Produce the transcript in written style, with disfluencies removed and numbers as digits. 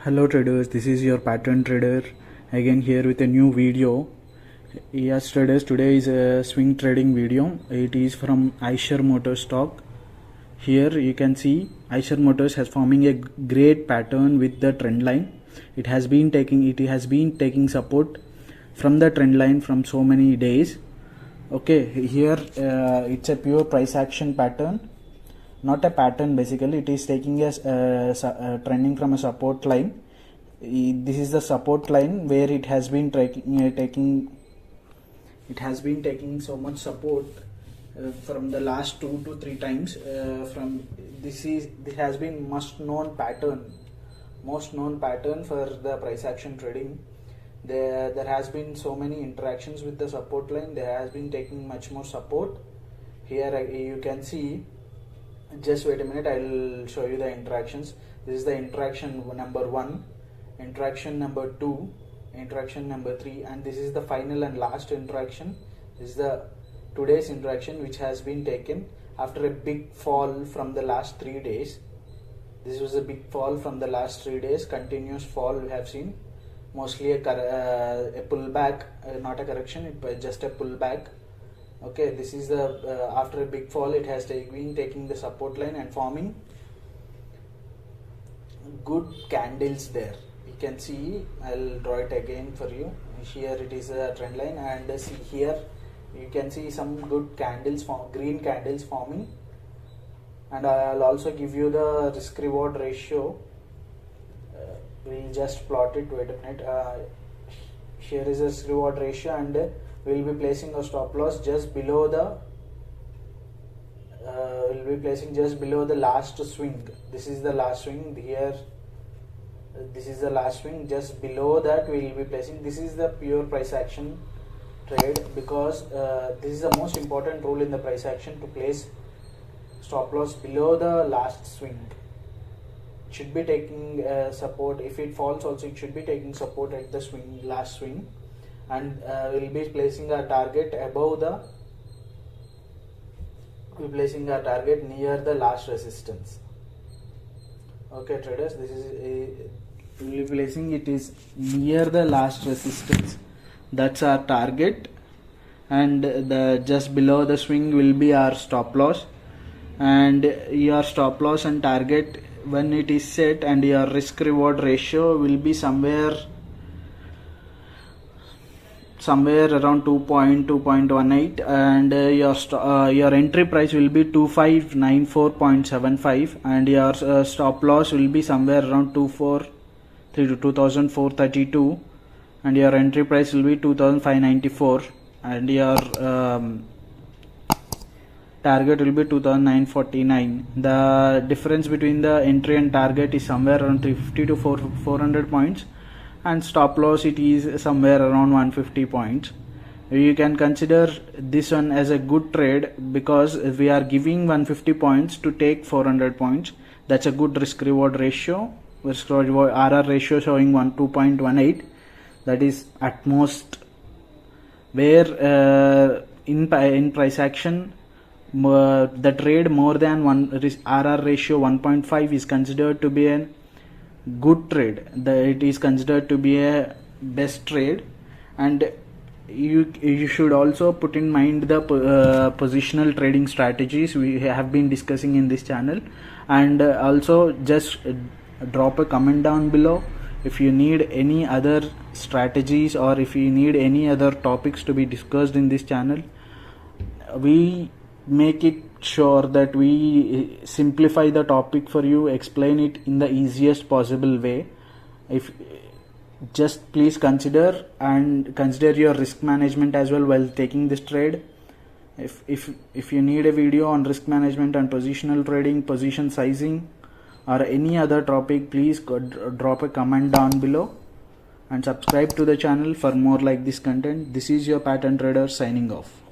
Hello traders, this is your pattern trader again here with a new video. Yes traders, today is a swing trading video. It is from Eicher Motors stock. Here you can see Eicher Motors has forming a great pattern with the trend line. It has been taking support from the trend line from so many days. Okay, here it's a pure price action pattern, not a pattern. Basically it is taking a trending from a support line. This is the support line where it has been taking so much support from the last 2 to 3 times. This has been most known pattern for the price action trading. There has been so many interactions with the support line. There has been taking much more support. Here you can see, just wait a minute, I'll show you the interactions. This is the interaction number 1, interaction number 2, interaction number 3, and this is the final and last interaction. This is the today's interaction, which has been taken after a big fall from the last 3 days. This was a big fall from the last 3 days, continuous fall we have seen. Mostly a pullback, not a correction, it just a pullback. Okay, this is the after a big fall it has been taking the support line and forming good candles there. You can see, I'll draw it again for you. Here it is a trend line, and see here you can see some good candles, green candles forming. And I'll also give you the risk reward ratio. We'll just plot it. Wait a minute. Here is a risk reward ratio, and we'll be placing a stop loss just below the last swing. This is the last swing here. This is the last swing. Just below that we will be placing. This is the pure price action trade, because this is the most important rule in the price action, to place stop loss below the last swing. It should be taking support. If it falls also, it should be taking support at the last swing, and we'll be placing our target near the last resistance. Okay traders, this is we'll be placing it is near the last resistance. That's our target, and the just below the swing will be our stop loss. And your stop loss and target, when it is set, and your risk reward ratio will be somewhere around 2.18, and your entry price will be 2594.75, and your stop loss will be somewhere around 2432, and your entry price will be 2594, and your target will be 2949. The difference between the entry and target is somewhere around 350 to 400 points, and stop loss it is somewhere around 150 points. You can consider this one as a good trade, because we are giving 150 points to take 400 points. That's a good risk reward ratio. Risk reward RR ratio showing 2.18. that is at most, where in price action the trade more than RR ratio 1.5 is considered to be a good trade. It is considered to be a best trade. And you should also put in mind the positional trading strategies we have been discussing in this channel. And also just drop a comment down below if you need any other strategies, or if you need any other topics to be discussed in this channel. We make it sure that we simplify the topic for you, explain it in the easiest possible way. If just please consider your risk management as well while taking this trade. If you need a video on risk management and positional trading, position sizing, or any other topic, please drop a comment down below, and subscribe to the channel for more like this content. This is your pattern trader signing off.